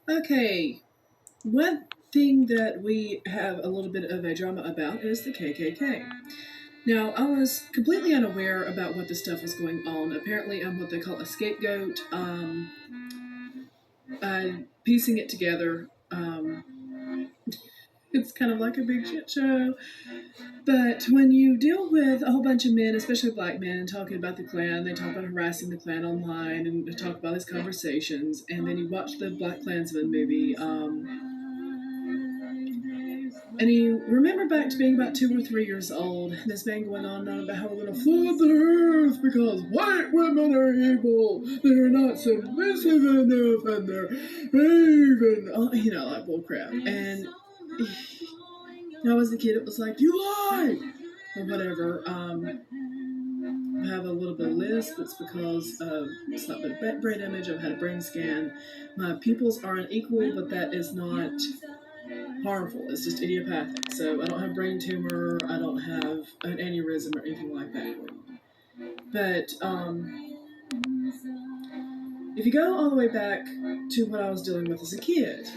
Okay, one thing that we have a little bit of a drama about is the KKK. Now, I was completely unaware about what this stuff was going on. Apparently, I'm what they call a scapegoat. Piecing it together. It's kind of like a big shit show. But when you deal with a whole bunch of men, especially black men, talking about the Klan, they talk about harassing the Klan online and they talk about these conversations, and then you watch the Black Klansman movie, and you remember back to being about 2 or 3 years old, and this man going on and on about how we're going to flood the earth because white women are evil, they're not submissive enough, and they're even, like bullcrap. And when I was a kid, it was like, you lie! Or whatever. I have a little bit of lisp. That's because it's not been a brain image. I've had a brain scan. My pupils are unequal, but that is not harmful. It's just idiopathic. So I don't have brain tumor. I don't have an aneurysm or anything like that. But if you go all the way back to what I was dealing with as a kid,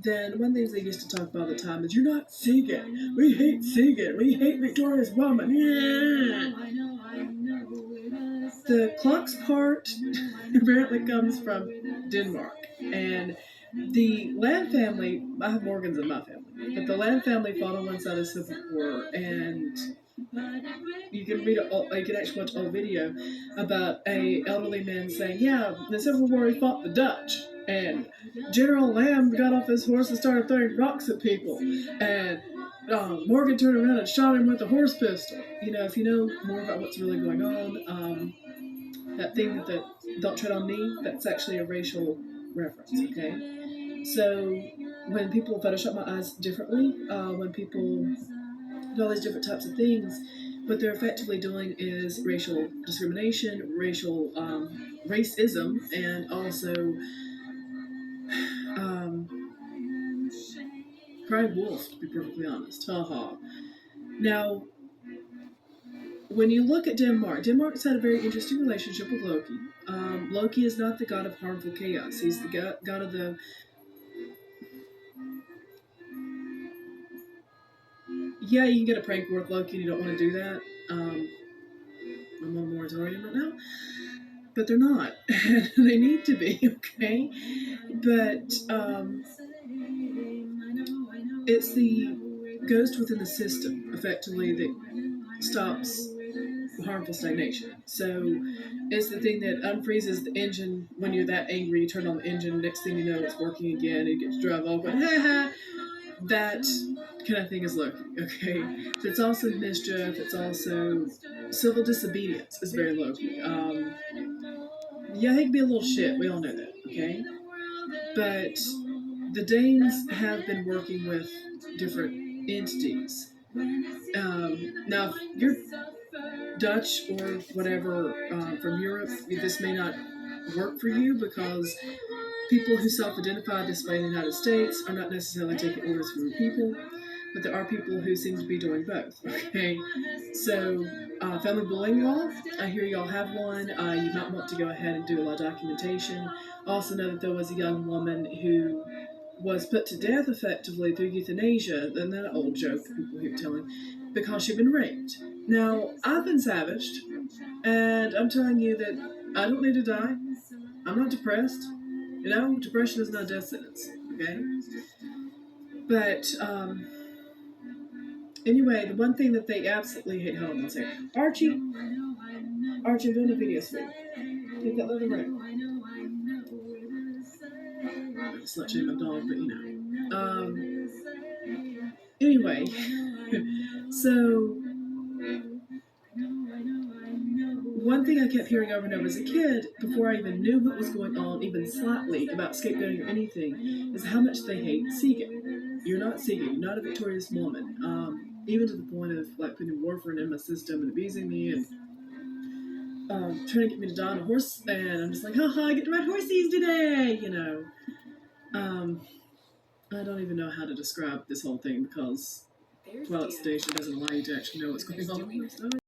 then one thing they used to talk about all the time is, you're not singing. We hate singing. We hate Victoria's woman. Yeah. The Klux part apparently comes from Denmark. And the Land family, I have Morgans in my family, but the Land family fought on one side of the Civil War, and you can you can actually watch a whole video about a elderly man saying, yeah, in the Civil War he fought the Dutch, and General Lamb got off his horse and started throwing rocks at people, and Morgan turned around and shot him with a horse pistol. If you know more about what's really going on, that thing that the "Don't Tread on Me," that's actually a racial reference, okay? So when people Photoshop my eyes differently, when people do all these different types of things, what they're effectively doing is racial discrimination, racial racism, and also um, cry wolf, to be perfectly honest. Haha. Now, when you look at Denmark's had a very interesting relationship with Loki. Loki is not the god of harmful chaos. He's the god of the... Yeah, you can get a prank worth Loki and you don't want to do that. I'm on a moratorium right now. But they're not. They need to be, okay? But it's the ghost within the system, effectively, that stops harmful stagnation. So it's the thing that unfreezes the engine when you're that angry. You turn on the engine, next thing you know, it's working again, and you get to drive off, but that kind of thing is Loki, okay? So it's also mischief, it's also civil disobedience is very Loki. Yeah, he can be a little shit, we all know that, okay? But the Danes have been working with different entities. Now, if you're Dutch or whatever from Europe, this may not work for you because people who self-identify this way in the United States are not necessarily taking orders from the people, but there are people who seem to be doing both. Okay, so family bullying law, I hear y'all have one. You might want to go ahead and do a lot of documentation. Also know that there was a young woman who was put to death effectively through euthanasia, and that old joke that people keep telling, because she'd been raped. Now, I've been savaged, and I'm telling you that I don't need to die. I'm not depressed. Depression is not a death sentence, okay? But, anyway, the one thing that they absolutely hate, hold on one second. Archie, I'm doing a video for you. Get that little ring. It's not shame my dog, but Anyway, so one thing I kept hearing over and over as a kid, before I even knew what was going on, even slightly, about scapegoating or anything, is how much they hate Segan. You're not Segan. You're not a victorious woman. Even to the point of putting warfarin in my system and abusing me and trying to get me to die on a horse. And I'm just like, haha, I get to ride horsies today, I don't even know how to describe this whole thing because, well, it's station doesn't allow you to actually know what's going on.